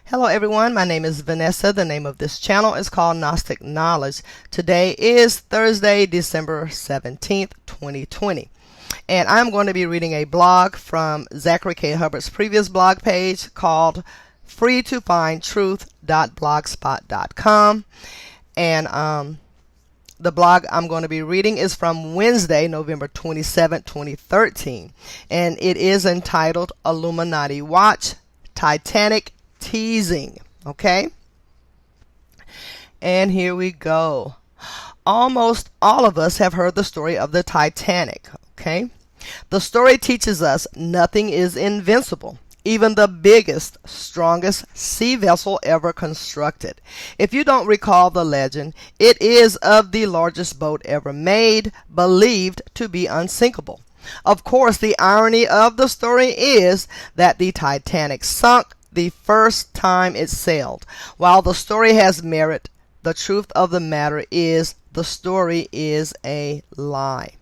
Hello everyone, my name is Vanessa. The name of this channel is called Gnostic Knowledge. Today is Thursday, December 17th, 2020. And I'm going to be reading a blog from Zachary K. Hubbard's previous blog page called freetofindtruth.blogspot.com. And the blog I'm going to be reading is from Wednesday, November 27, 2013. And it is entitled Illuminati Watch, Titanic, Teasing. Okay? And here we go. Almost all of us have heard the story of the Titanic. Okay? The story teaches us nothing is invincible. Even the biggest, strongest sea vessel ever constructed. If you don't recall the legend, it is of the largest boat ever made, believed to be unsinkable. Of course, the irony of the story is that the Titanic sunk the first time it sailed. While the story has merit, the truth of the matter is the story is a lie.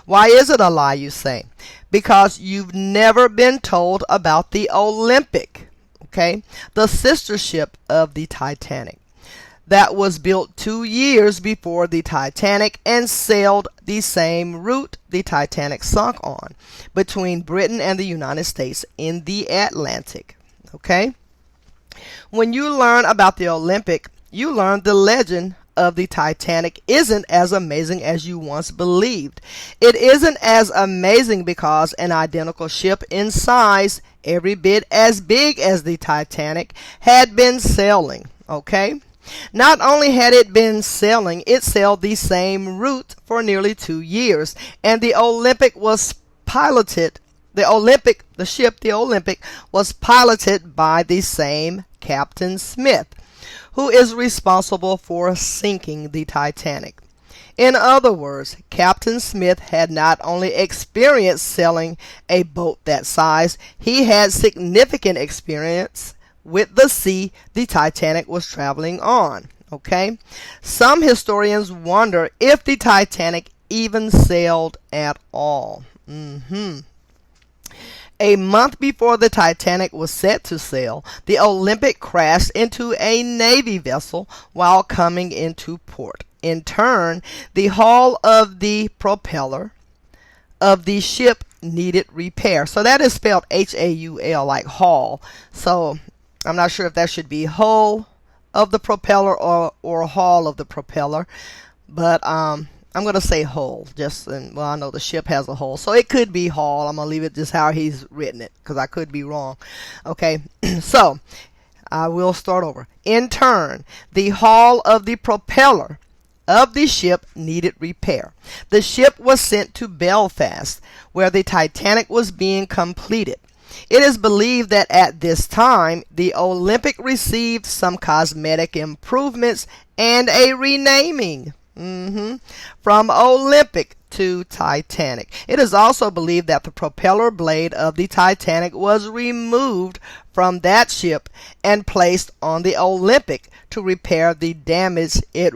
Why is it a lie, you say? Because you've never been told about the Olympic, okay? The sister ship of the Titanic that was built 2 years before the Titanic and sailed the same route the Titanic sunk on, between Britain and the United States in the Atlantic, okay? When you learn about the Olympic, you learn the legend of the Titanic isn't as amazing as you once believed. It isn't as amazing because an identical ship in size, every bit as big as the Titanic, had been sailing, okay? Not only had it been sailing, it sailed the same route for nearly 2 years, and the Olympic was piloted, the Olympic was piloted by the same Captain Smith, who is responsible for sinking the Titanic. In other words, Captain Smith had not only experienced sailing a boat that size, he had significant experience with the sea the Titanic was traveling on. Okay? Some historians wonder if the Titanic even sailed at all. A month before the Titanic was set to sail, the Olympic crashed into a Navy vessel while coming into port. In turn, the hull of the propeller of the ship needed repair. So that is spelled H-A-U-L, like hull. So I'm not sure if that should be hull of the propeller or hull of the propeller. But I'm going to say hull, well, I know the ship has a hull, so it could be hull. I'm going to leave it just how he's written it, because I could be wrong. Okay, so I will start over. In turn, the hull of the propeller of the ship needed repair. The ship was sent to Belfast, where the Titanic was being completed. It is believed that at this time, the Olympic received some cosmetic improvements and a renaming. From Olympic to Titanic. It is also believed that the propeller blade of the Titanic was removed from that ship and placed on the Olympic to repair the damage it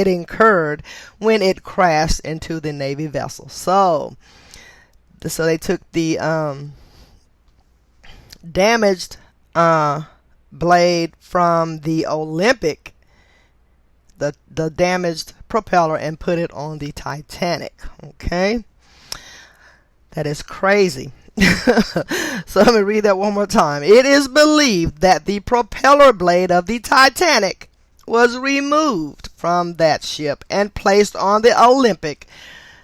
incurred when it crashed into the Navy vessel. So they took the damaged blade from the Olympic, the damaged propeller, and put it on the Titanic. Okay, that is crazy. So let me read that one more time. It is believed that the propeller blade of the Titanic was removed from that ship and placed on the Olympic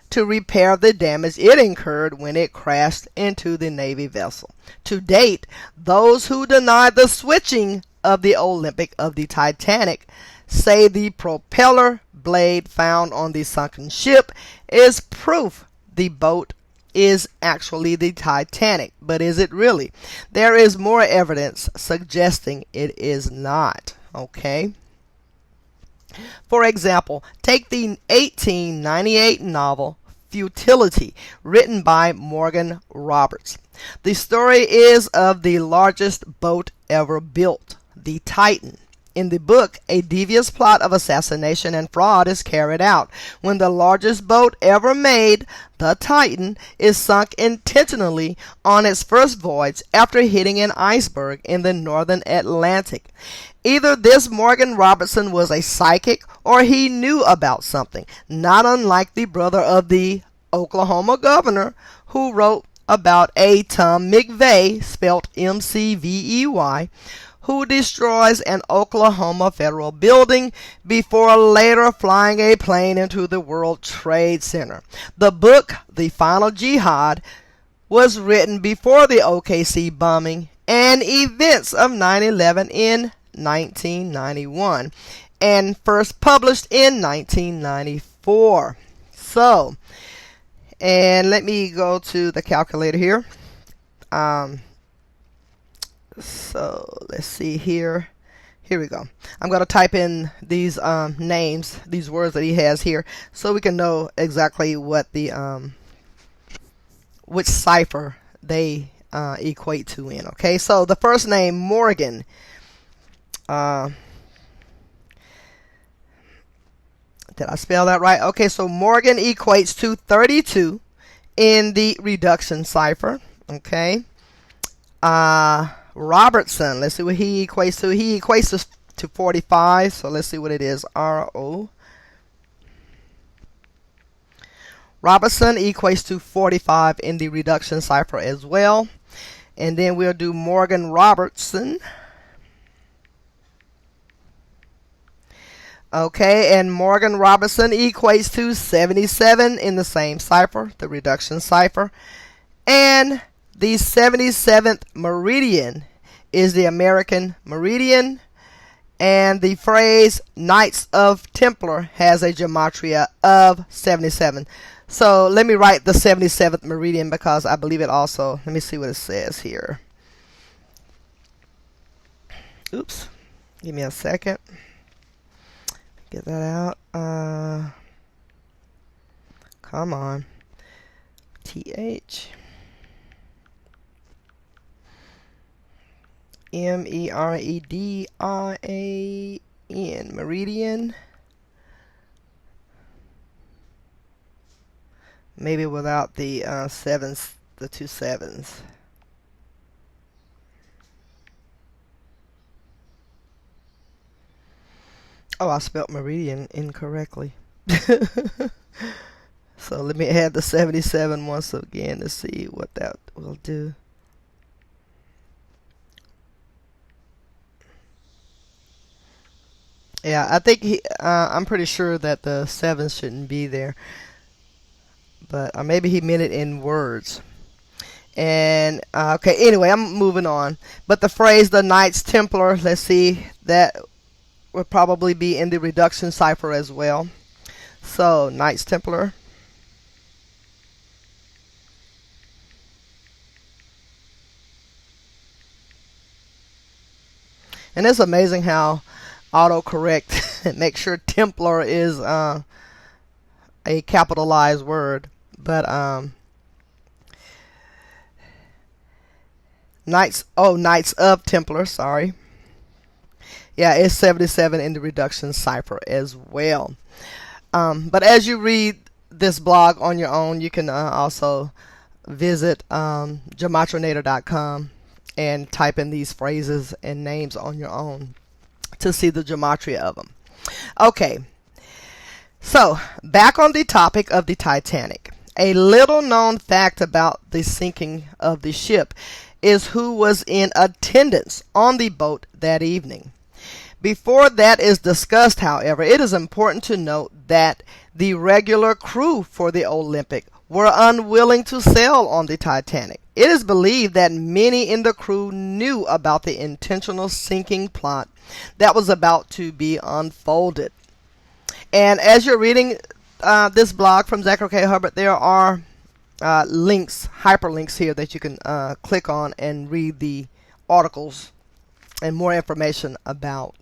to repair the damage it incurred when it crashed into the Navy vessel. To date, those who deny the switching of the Olympic of the Titanic say the propeller blade found on the sunken ship is proof the boat is actually the Titanic. But is it really? There is more evidence suggesting it is not. Okay? For example, take the 1898 novel Futility, written by Morgan Roberts. The story is of the largest boat ever built, the Titan. In the book, a devious plot of assassination and fraud is carried out when the largest boat ever made, the Titan, is sunk intentionally on its first voyage after hitting an iceberg in the northern Atlantic. Either this Morgan Robertson was a psychic or he knew about something, not unlike the brother of the Oklahoma governor who wrote about a Tom McVeigh, spelled M-C-V-E-Y, who destroys an Oklahoma federal building before later flying a plane into the World Trade Center. The book, The Final Jihad, was written before the OKC bombing and events of 9/11 in 1991 and first published in 1994. So, and let me go to the calculator here. So let's see here. Here we go. I'm going to type in these names, these words that he has here, so we can know exactly what the which cipher they equate to in. Okay, so the first name, Morgan. Did I spell that right? Okay, so Morgan equates to 32 in the reduction cipher. Okay. Robertson, let's see what he equates to. He equates to 45, so let's see what it is. R-O. Robertson equates to 45 in the reduction cipher as well. And then we'll do Morgan Robertson. Okay, and Morgan Robertson equates to 77 in the same cipher, the reduction cipher. And the 77th meridian is the American meridian. And the phrase Knights of Templar has a gematria of 77. So let me write the 77th meridian because I believe it also. Let me see what it says here. Oops. Give me a second. Get that out. Come on. TH. M-E-R-E-D-I-A-N. Meridian. Maybe without the sevens, the two sevens. Oh, I spelled meridian incorrectly. So let me add the 77 once again to see what that will do. Yeah, I think I'm pretty sure that the 7 shouldn't be there. But maybe he meant it in words. And, okay, anyway, I'm moving on. But the phrase, the Knights Templar, let's see, that would probably be in the reduction cipher as well. So, Knights Templar. And it's amazing how autocorrect make sure Templar is a capitalized word, but Knights of Templar, sorry. Yeah, it's 77 in the reduction cipher as well. But as you read this blog on your own, you can also visit gematrinator.com and type in these phrases and names on your own to see the gematria of them. Okay, so back on the topic of the Titanic. A little known fact about the sinking of the ship is who was in attendance on the boat that evening. Before that is discussed, however, it is important to note that the regular crew for the Olympic were unwilling to sail on the Titanic. It is believed that many in the crew knew about the intentional sinking plot that was about to be unfolded. And as you're reading this blog from Zachary K. Hubbard, there are links, hyperlinks here that you can click on and read the articles and more information about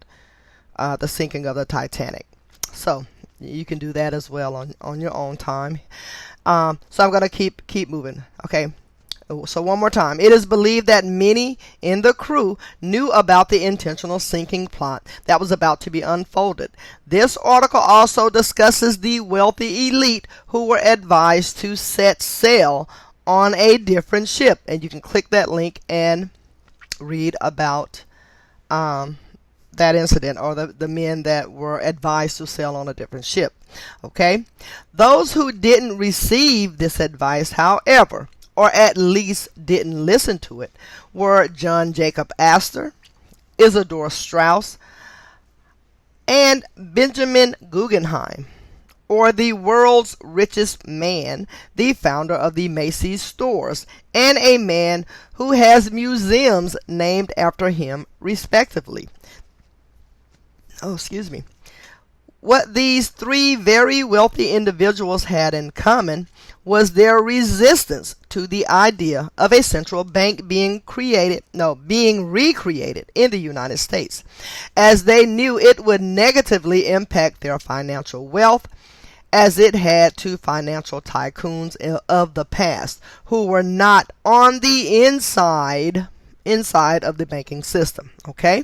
the sinking of the Titanic. So you can do that as well on your own time. So I'm going to keep moving. Okay. So one more time. It is believed that many in the crew knew about the intentional sinking plot that was about to be unfolded. This article also discusses the wealthy elite who were advised to set sail on a different ship. And you can click that link and read about that incident, or the men that were advised to sail on a different ship. Okay? Those who didn't receive this advice, however, or at least didn't listen to it, were John Jacob Astor, Isidor Straus, and Benjamin Guggenheim, or the world's richest man, the founder of the Macy's stores, and a man who has museums named after him, respectively. Oh, excuse me. What these three very wealthy individuals had in common was their resistance to the idea of a central bank being recreated in the United States, as they knew it would negatively impact their financial wealth, as it had to financial tycoons of the past who were not on the inside of the banking system. Okay?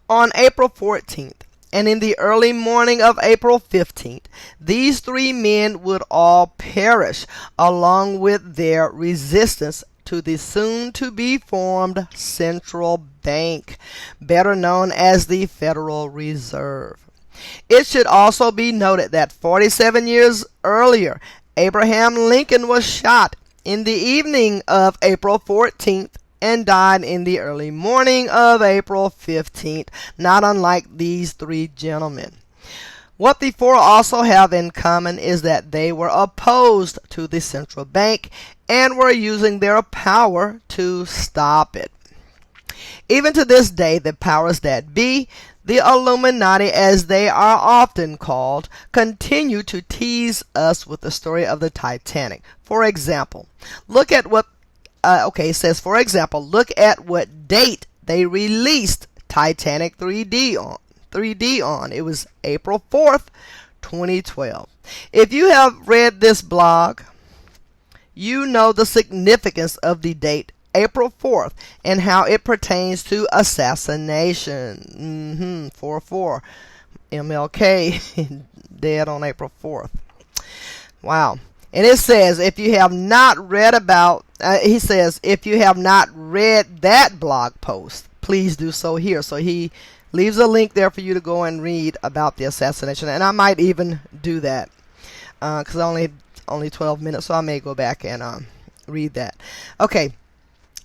On April 14th, and in the early morning of April 15th, these three men would all perish, along with their resistance to the soon-to-be-formed central bank, better known as the Federal Reserve. It should also be noted that 47 years earlier, Abraham Lincoln was shot in the evening of April 14th and died in the early morning of April 15th, not unlike these three gentlemen. What the four also have in common is that they were opposed to the central bank and were using their power to stop it. Even to this day, the powers that be, the Illuminati as they are often called, continue to tease us with the story of the Titanic. For example, look at what it says, for example, look at what date they released Titanic 3D on. It was April 4th, 2012. If you have read this blog, you know the significance of the date April 4th and how it pertains to assassination. 4-4. MLK dead on April 4th. Wow. And it says, if you have not read if you have not read that blog post, please do so here. So he leaves a link there for you to go and read about the assassination. And I might even do that because only 12 minutes, so I may go back and read that. Okay,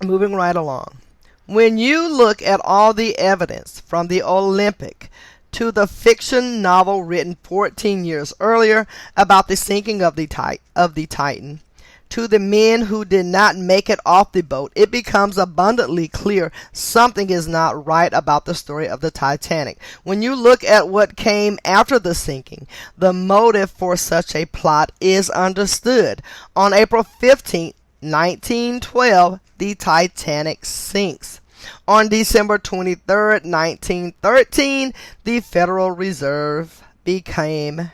moving right along. When you look at all the evidence from the Olympic to the fiction novel written 14 years earlier about the sinking of the Titan, to the men who did not make it off the boat, it becomes abundantly clear something is not right about the story of the Titanic. When you look at what came after the sinking, the motive for such a plot is understood. On April 15, 1912, the Titanic sinks. On December 23rd, 1913, the Federal Reserve became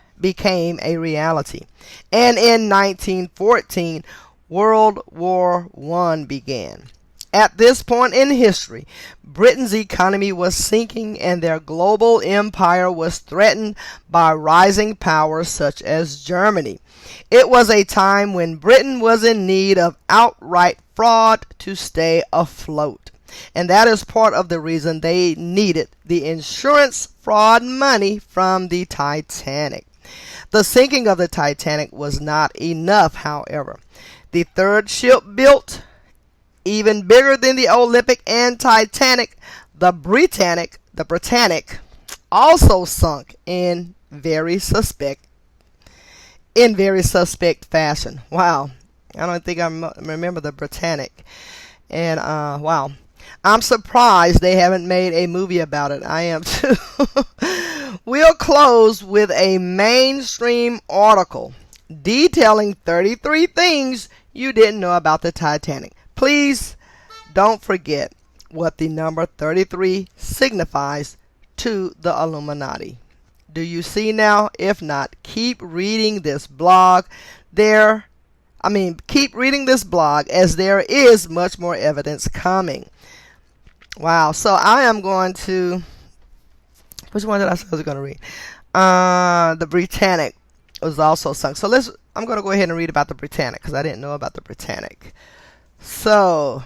a reality. And in 1914, World War I began. At this point in history, Britain's economy was sinking and their global empire was threatened by rising powers such as Germany. It was a time when Britain was in need of outright fraud to stay afloat. And that is part of the reason they needed the insurance fraud money from the Titanic. The sinking of the Titanic was not enough, however. The third ship built, even bigger than the Olympic and Titanic, the Britannic, also sunk in very suspect fashion. Wow. I don't think I remember the Britannic. And wow. I'm surprised they haven't made a movie about it. I am too. We'll close with a mainstream article detailing 33 things you didn't know about the Titanic. Please don't forget what the number 33 signifies to the Illuminati. Do you see now? If not, keep reading this blog. There keep reading this blog, as there is much more evidence coming. Wow. So I am going to, which one did I say I was going to read? The Britannic was also sunk. So I'm going to go ahead and read about the Britannic, because I didn't know about the Britannic. So,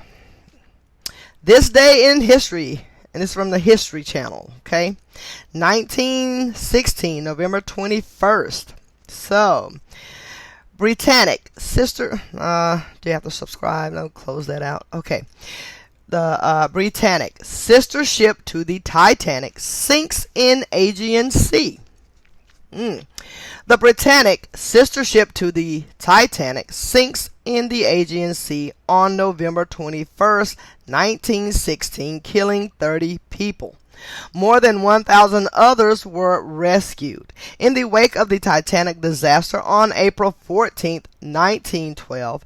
this day in history, and it's from the History Channel, okay? 1916, November 21st. So, Britannic, sister, do you have to subscribe? No, close that out. Okay. The Britannic, sister ship to the Titanic, sinks in Aegean Sea. The Britannic, sister ship to the Titanic, sinks in the Aegean Sea on November 21st, 1916, killing 30 people. More than 1,000 others were rescued. In the wake of the Titanic disaster on April 14th, 1912,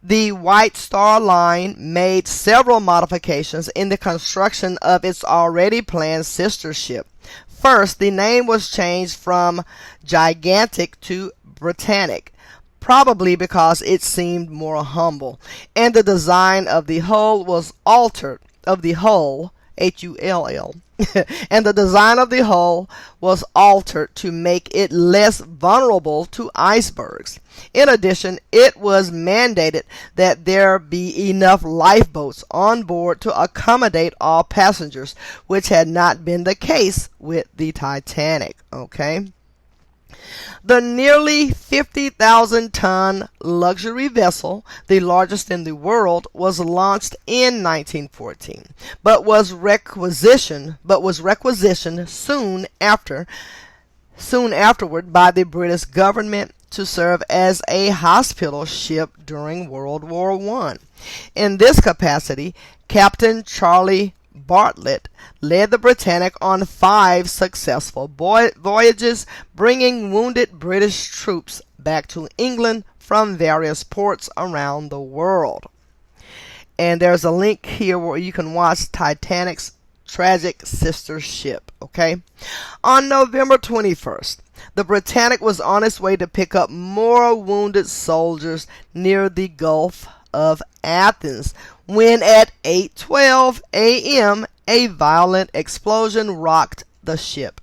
the White Star Line made several modifications in the construction of its already planned sister ship. First, the name was changed from Gigantic to Britannic, probably because it seemed more humble, and the design of the hull was altered, Hull, and the design of the hull was altered to make it less vulnerable to icebergs. In addition, it was mandated that there be enough lifeboats on board to accommodate all passengers, which had not been the case with the Titanic. Okay. The nearly 50,000-ton luxury vessel, the largest in the world, was launched in 1914, but was requisitioned soon afterward by the British government to serve as a hospital ship during World War I. In this capacity, Captain Charlie Bartlett led the Britannic on 5 successful voyages, bringing wounded British troops back to England from various ports around the world. And there's a link here where you can watch Titanic's tragic sister ship. Okay, on November 21st, the Britannic was on its way to pick up more wounded soldiers near the Gulf of Athens, when at 8:12 a.m. a violent explosion rocked the ship.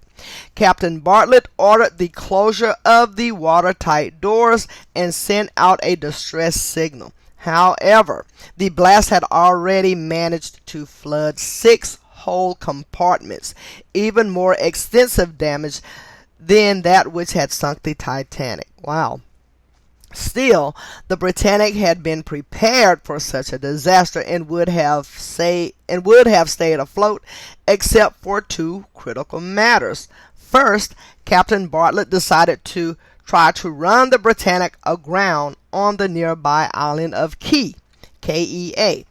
Captain Bartlett ordered the closure of the watertight doors and sent out a distress signal. However, the blast had already managed to flood 6 whole compartments, even more extensive damage than that which had sunk the Titanic. Wow. Still, the Britannic had been prepared for such a disaster and would have stayed afloat, except for 2 critical matters. First, Captain Bartlett decided to try to run the Britannic aground on the nearby island of Key, K-E-A.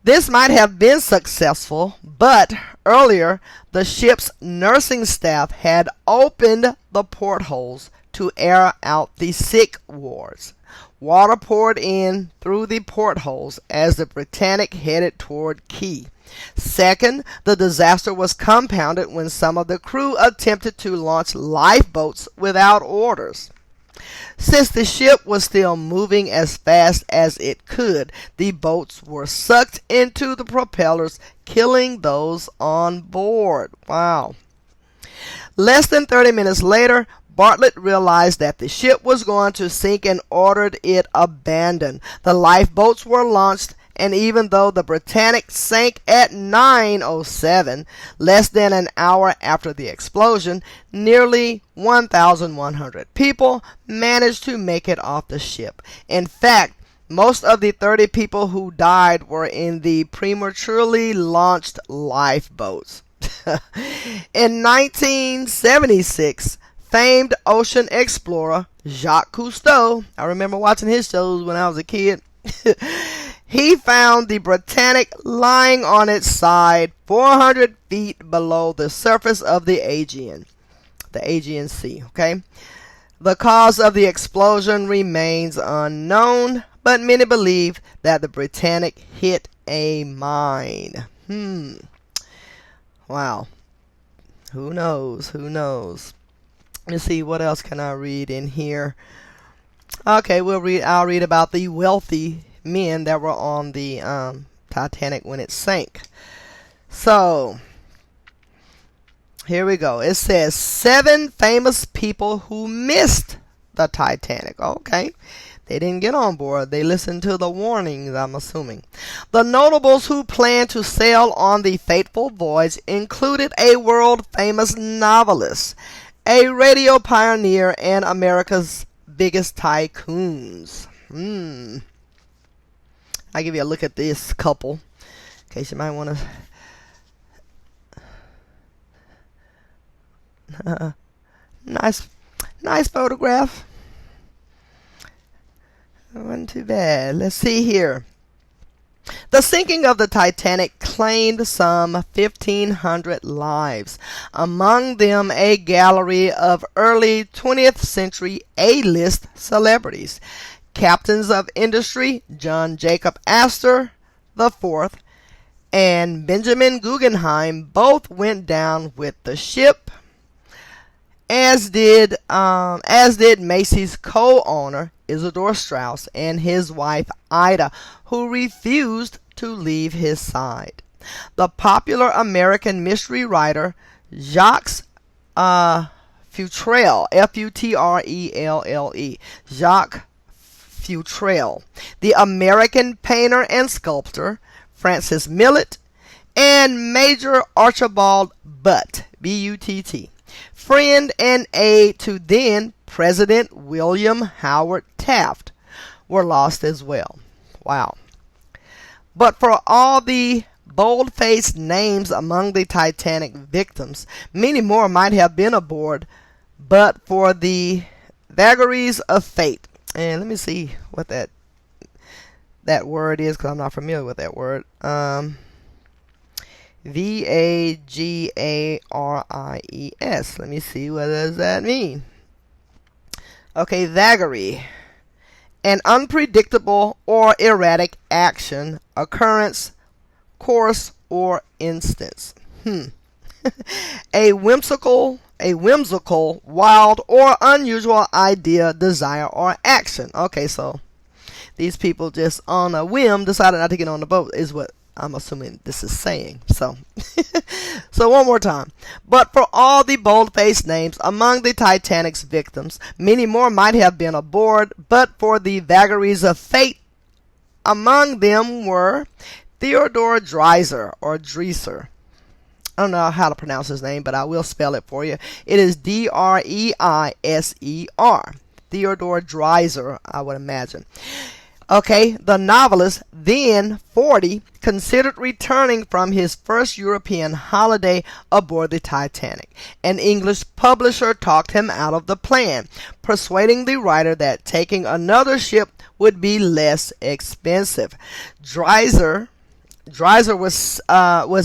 This might have been successful, but earlier the ship's nursing staff had opened the portholes to air out the sick wards. Water poured in through the portholes as the Britannic headed toward Key. Second, the disaster was compounded when some of the crew attempted to launch lifeboats without orders. Since the ship was still moving as fast as it could, the boats were sucked into the propellers, killing those on board. Wow. Less than 30 minutes later, Bartlett realized that the ship was going to sink and ordered it abandoned. The lifeboats were launched, and even though the Britannic sank at 9:07, less than an hour after the explosion, nearly 1,100 people managed to make it off the ship. In fact, most of the 30 people who died were in the prematurely launched lifeboats. In 1976, famed ocean explorer Jacques Cousteau, I remember watching his shows when I was a kid, he found the Britannic lying on its side 400 feet below the surface of the Aegean Sea. Okay, the cause of the explosion remains unknown, but many believe that the Britannic hit a mine. Wow. Who knows? Who knows? Let's see, what else can I read in here? Okay, I'll read about the wealthy men that were on the Titanic when it sank. So here we go. It says 7 famous people who missed the Titanic. Okay. They didn't get on board. They listened to the warnings, I'm assuming. The notables who planned to sail on the fateful voyage included a world-famous novelist, a radio pioneer, and America's biggest tycoons. I'll give you a look at this couple, in case you might want to... nice photograph. Wasn't too bad. Let's see here. The sinking of the Titanic claimed some 1,500 lives, among them a gallery of early 20th century A-list celebrities. Captains of industry John Jacob Astor IV and Benjamin Guggenheim both went down with the ship, as did Macy's co-owner Isidore Straus and his wife Ida, who refused to leave his side. The popular American mystery writer Jacques Futrelle, Futrelle, Jacques Futrelle, the American painter and sculptor Francis Millet, and Major Archibald Butt, B-U-T-T, friend and aide to then President William Howard Taft, were lost as well. Wow. But for all the bold-faced names among the Titanic victims, many more might have been aboard, but for the vagaries of fate. And let me see what that word is, because I'm not familiar with that word. V-A-G-A-R-I-E-S. Let me see, what does that mean? Okay, vagary. An unpredictable or erratic action, occurrence, course, or instance. A whimsical, wild, or unusual idea, desire, or action. Okay, so these people just on a whim decided not to get on the boat is what I'm assuming this is saying. So, so one more time. But for all the bold-faced names among the Titanic's victims, many more might have been aboard, but for the vagaries of fate. Among them were Theodore Dreiser, or Dreiser. I don't know how to pronounce his name, but I will spell it for you. It is D-R-E-I-S-E-R. Theodore Dreiser, I would imagine. Okay, the novelist, then 40, considered returning from his first European holiday aboard the Titanic. An English publisher talked him out of the plan, persuading the writer that taking another ship would be less expensive. Dreiser was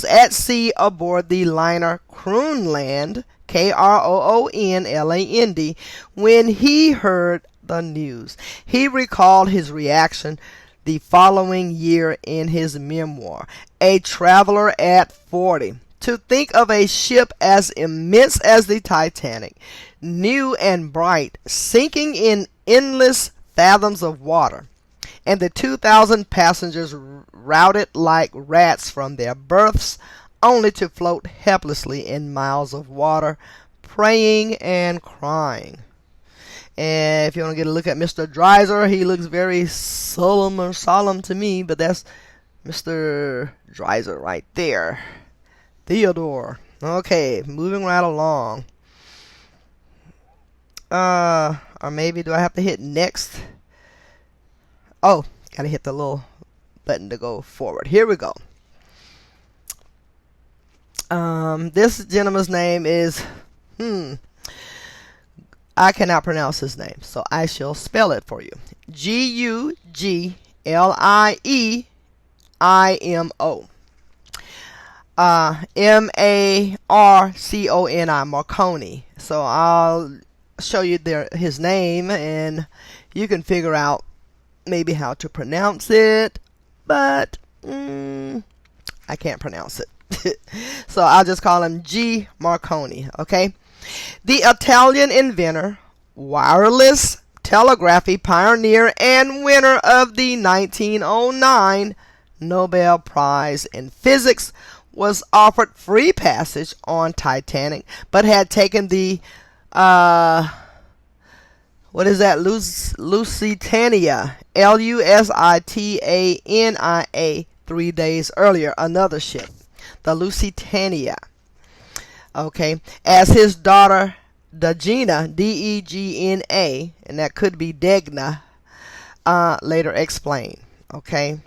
at sea aboard the liner Kroonland, Kroonland, when he heard the news. He recalled his reaction the following year in his memoir, A Traveler at 40. To think of a ship as immense as the Titanic, new and bright, sinking in endless fathoms of water, and the 2,000 passengers routed like rats from their berths, only to float helplessly in miles of water, praying and crying. And if you want to get a look at Mr. Dreiser, he looks very solemn to me, but that's Mr. Dreiser right there. Theodore. Okay, moving right along. Or maybe do I have to hit next? Oh, gotta hit the little button to go forward. Here we go. This gentleman's name is I cannot pronounce his name, so I shall spell it for you. Guglielmo. Marconi. Marconi. So I'll show you his name, and you can figure out maybe how to pronounce it, but I can't pronounce it. So I'll just call him G. Marconi, okay? The Italian inventor, wireless telegraphy pioneer and winner of the 1909 Nobel Prize in Physics, was offered free passage on Titanic, but had taken the Lusitania, Lusitania, 3 days earlier, another ship, the Lusitania, okay, as his daughter Degena, Degna, and that could be Degna, later explained, okay.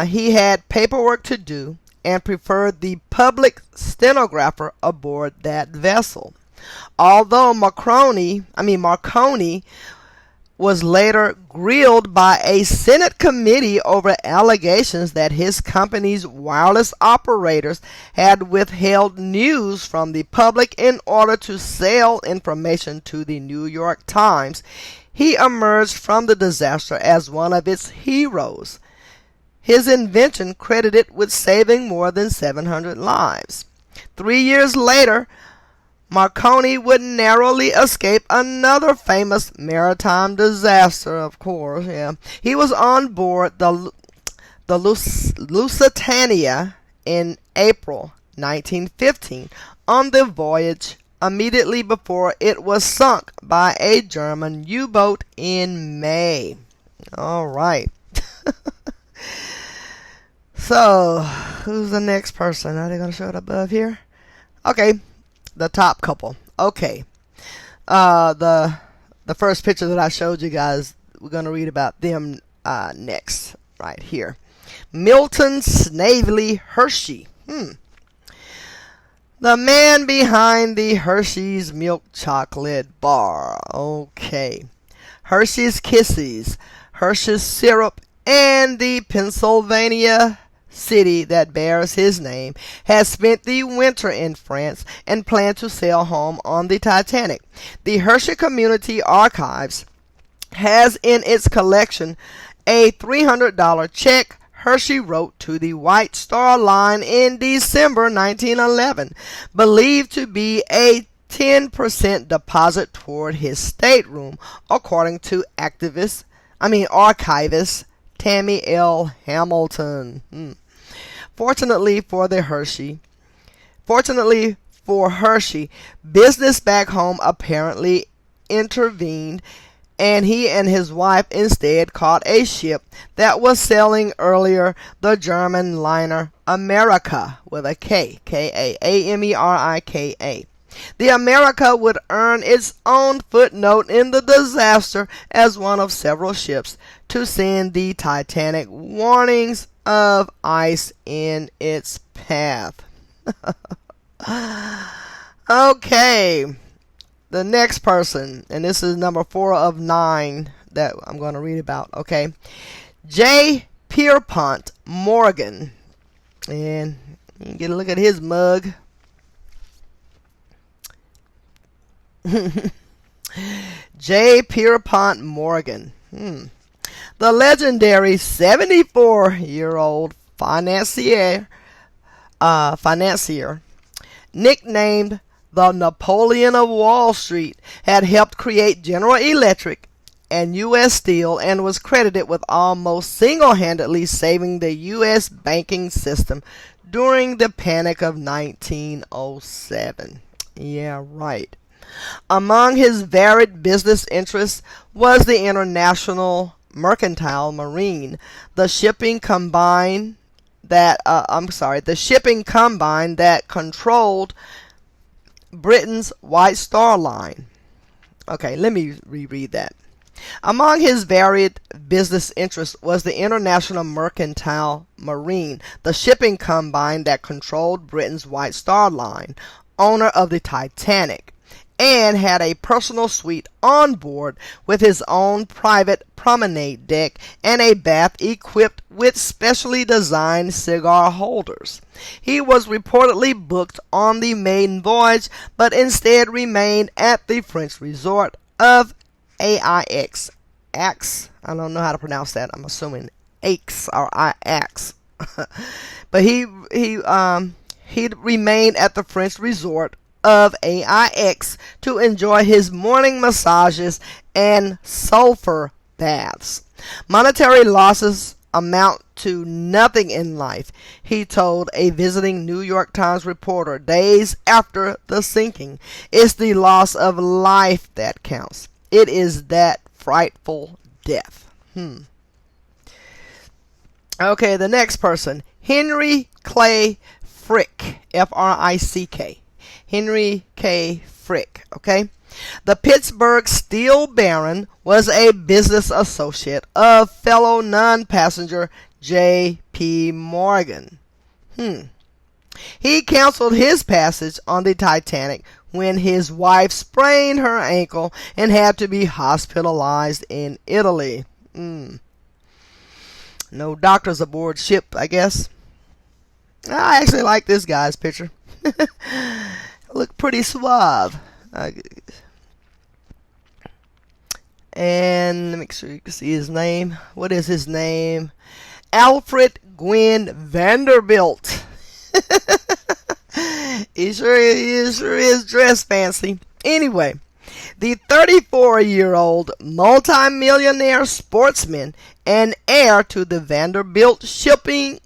He had paperwork to do and preferred the public stenographer aboard that vessel. Although Marconi was later grilled by a Senate committee over allegations that his company's wireless operators had withheld news from the public in order to sell information to the New York Times, he emerged from the disaster as one of its heroes. His invention credited with saving more than 700 lives. 3 years later, Marconi would narrowly escape another famous maritime disaster, of course. Yeah. He was on board the Lusitania in April 1915 on the voyage immediately before it was sunk by a German U-boat in May. All right. So, who's the next person? Are they going to show it above here? Okay, the top couple. Okay, the first picture that I showed you guys, we're going to read about them next, right here. Milton Snavely Hershey. The man behind the Hershey's milk chocolate bar. Okay. Hershey's Kisses, Hershey's syrup, and the Pennsylvania city that bears his name has spent the winter in France and plan to sail home on the Titanic. The Hershey Community Archives has in its collection a $300 check Hershey wrote to the White Star Line in December 1911, believed to be a 10% deposit toward his stateroom, according to archivist Tammy L. Hamilton. Fortunately for Hershey, business back home apparently intervened, and he and his wife instead caught a ship that was sailing earlier, the German liner America, with a K, K-A-A-M-E-R-I-K-A. The America would earn its own footnote in the disaster as one of several ships to send the Titanic warnings of ice in its path. Okay, the next person, and this is number 4 of 9 that I'm going to read about. Okay, J. Pierpont Morgan, and you can get a look at his mug. J. Pierpont Morgan, the legendary 74-year-old financier, nicknamed the Napoleon of Wall Street, had helped create General Electric and U.S. Steel and was credited with almost single-handedly saving the U.S. banking system during the Panic of 1907. Yeah, right. Among his varied business interests was the International Mercantile Marine, the shipping combine that controlled Britain's White Star Line. Okay, let me reread that. Among his varied business interests was the International Mercantile Marine, the shipping combine that controlled Britain's White Star Line, owner of the Titanic, and had a personal suite on board with his own private promenade deck and a bath equipped with specially designed cigar holders. He was reportedly booked on the maiden voyage, but instead remained at the French resort of Aix. Aix. I don't know how to pronounce that. I'm assuming Aix or Aix. But he remained at the French resort of AIX to enjoy his morning massages and sulfur baths. Monetary losses amount to nothing in life, he told a visiting New York Times reporter days after the sinking. It's the loss of life that counts. It is that frightful death. Okay, the next person, Henry Clay Frick, F-R-I-C-K. Henry K. Frick, okay? The Pittsburgh steel baron was a business associate of fellow non-passenger J.P. Morgan. He canceled his passage on the Titanic when his wife sprained her ankle and had to be hospitalized in Italy. No doctors aboard ship, I guess. I actually like this guy's picture. Look pretty suave. And let me make sure you can see his name. What is his name? Alfred Gwynn Vanderbilt. He sure is dressed fancy. Anyway, the 34-year-old multimillionaire sportsman and heir to the Vanderbilt shipping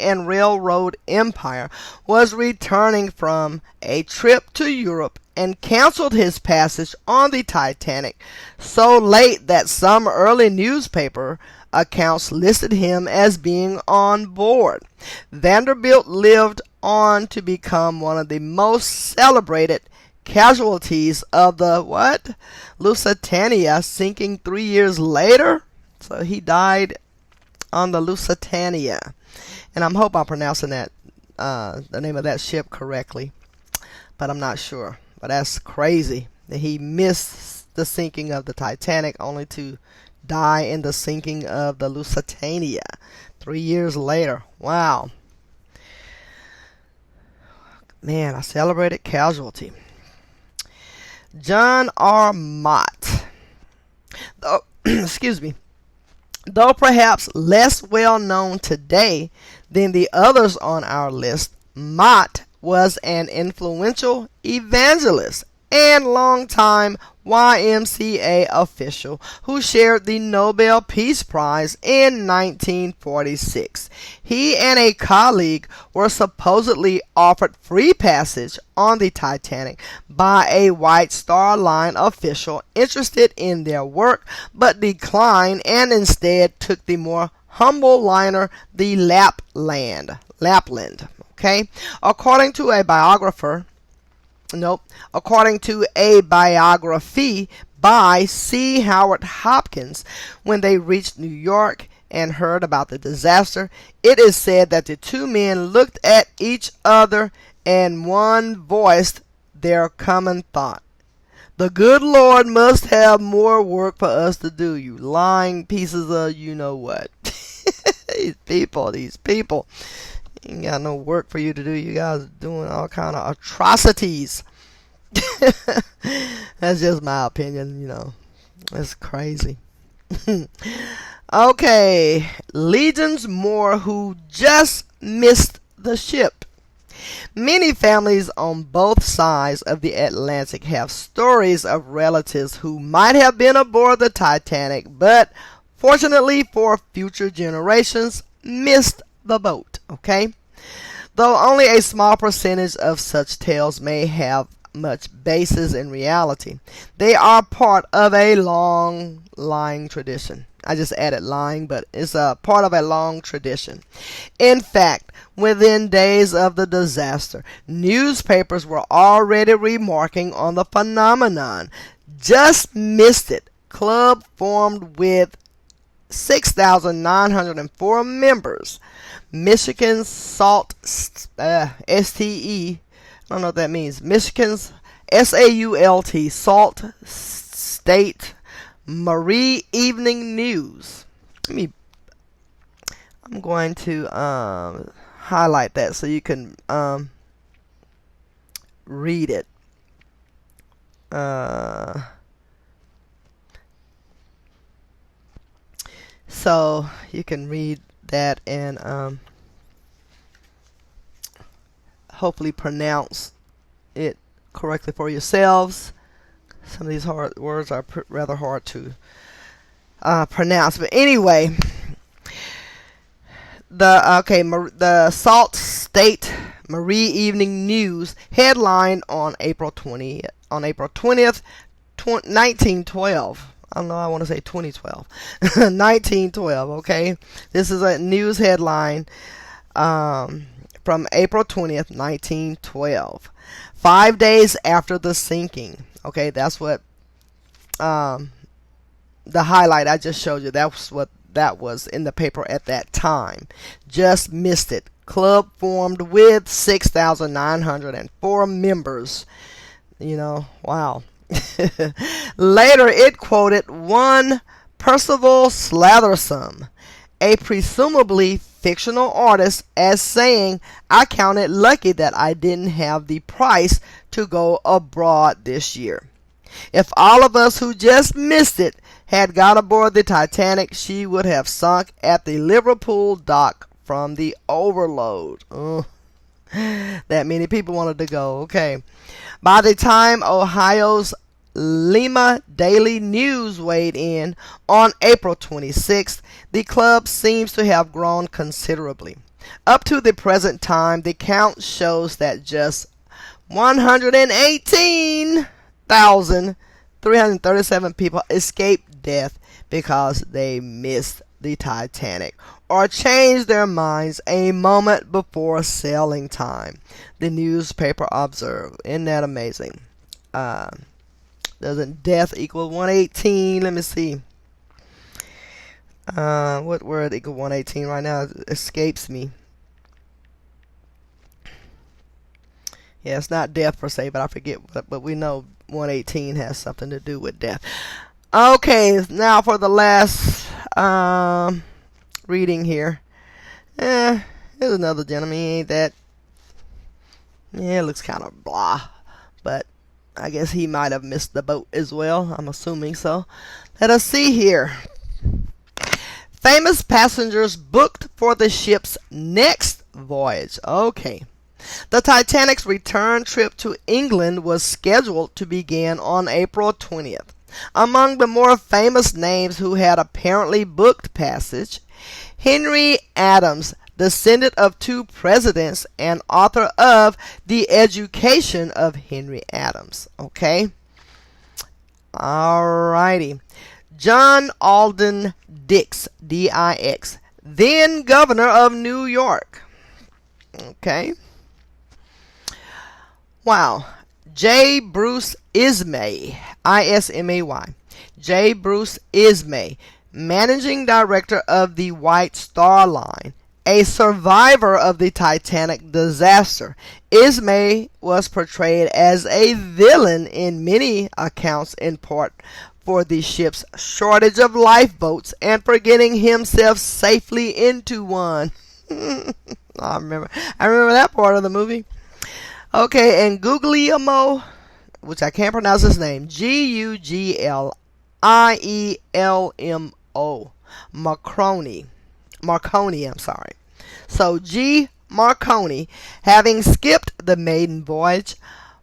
and railroad empire was returning from a trip to Europe and canceled his passage on the Titanic so late that some early newspaper accounts listed him as being on board. Vanderbilt lived on to become one of the most celebrated casualties of the Lusitania sinking 3 years later. So he died on the Lusitania, and I hope I'm pronouncing that the name of that ship correctly, but I'm not sure. But that's crazy that he missed the sinking of the Titanic only to die in the sinking of the Lusitania 3 years later. Wow. Man, a celebrated casualty. John R. Mott. Excuse me. Though perhaps less well known today than the others on our list, Mott was an influential evangelist and longtime YMCA official who shared the Nobel Peace Prize in 1946. He and a colleague were supposedly offered free passage on the Titanic by a White Star Line official interested in their work, but declined and instead took the more humble liner, the Lapland. Okay? According to a biography by C. Howard Hopkins, when they reached New York and heard about the disaster, it is said that the two men looked at each other and one voiced their common thought. The good Lord must have more work for us to do, you lying pieces of you-know-what. These people. Ain't got no work for you to do. You guys are doing all kind of atrocities. That's just my opinion, That's crazy. Okay, legions more who just missed the ship. Many families on both sides of the Atlantic have stories of relatives who might have been aboard the Titanic, but fortunately for future generations, missed the boat, okay? Though only a small percentage of such tales may have much basis in reality, they are part of a long lying tradition. I just added lying, but it's a part of a long tradition. In fact, within days of the disaster, newspapers were already remarking on the phenomenon. Just missed it. Club formed with 6,904 members. Michigan's SALT, S-T-E, I don't know what that means. Michigan's SAULT, SALT State Marie Evening News. I'm going to highlight that so you can read it. So you can read that and hopefully pronounce it correctly for yourselves. Some of these hard words are rather hard to pronounce. But anyway, the Sault Ste. Marie Evening News headline on April 20th, 1912. I don't know, I want to say 2012. 1912, okay? This is a news headline from April 20th, 1912. 5 days after the sinking. Okay, that's what the highlight I just showed you. That's what that was in the paper at that time. Just missed it. Club formed with 6,904 members. You know, wow. Later, it quoted one Percival Slathersome, a presumably fictional artist, as saying, "I counted lucky that I didn't have the price to go abroad this year. If all of us who just missed it had got aboard the Titanic, she would have sunk at the Liverpool dock from the overload." That many people wanted to go. Okay. By the time Ohio's Lima Daily News weighed in on April 26th, the club seems to have grown considerably. Up to the present time, the count shows that just 118,337 people escaped death because they missed the Titanic or changed their minds a moment before sailing time, the newspaper observed. Isn't that amazing? Doesn't death equal 118? Let me see. What word equal 118 right now? It escapes me. Yeah, it's not death per se, but I forget. But we know 118 has something to do with death. Okay, now for the last reading here. Here's another gentleman. He ain't that. Yeah, it looks kind of blah, but I guess he might have missed the boat as well. I'm assuming so. Let us see here. Famous passengers booked for the ship's next voyage. Okay. The Titanic's return trip to England was scheduled to begin on April 20th. Among the more famous names who had apparently booked passage, Henry Adams, descendant of two presidents and author of The Education of Henry Adams. Okay? Alrighty. John Alden Dix, D-I-X, then governor of New York. Okay? Wow. J. Bruce Ismay, I-S-M-A-Y. J. Bruce Ismay, managing director of the White Star Line, a survivor of the Titanic disaster. Ismay was portrayed as a villain in many accounts, in part for the ship's shortage of lifeboats and for getting himself safely into one. I remember that part of the movie. Okay, and Guglielmo, which I can't pronounce his name, G-U-G-L-I-E-L-M-O, Marconi, I'm sorry. So G. Marconi, having skipped the maiden voyage,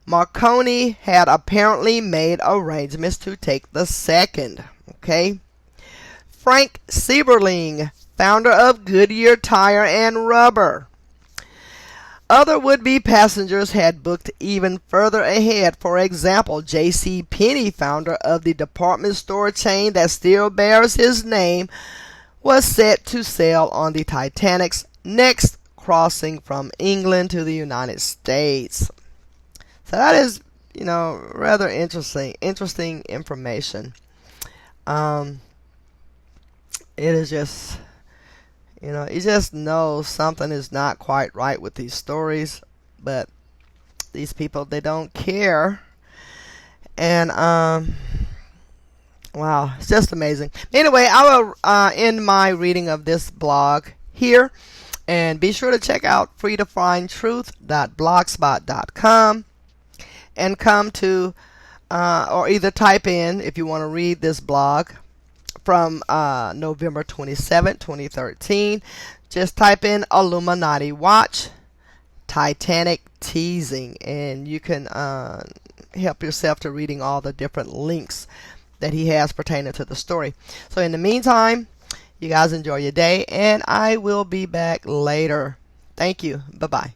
Marconi had apparently made arrangements to take the second. Okay. Frank Sieberling, founder of Goodyear Tire and Rubber. Other would-be passengers had booked even further ahead. For example, J.C. Penney, founder of the department store chain that still bears his name, was set to sail on the Titanic's next crossing from England to the United States. So that is, rather interesting information. It is just, you just know something is not quite right with these stories, but these people, they don't care. And wow, it's just amazing. Anyway, I will end my reading of this blog here, and be sure to check out freetofindtruth.blogspot.com and come to or either type in, if you want to read this blog from November 27, 2013, just type in Illuminati Watch, Titanic Teasing, and you can help yourself to reading all the different links that he has pertaining to the story. So in the meantime, you guys enjoy your day, and I will be back later. Thank you. Bye-bye.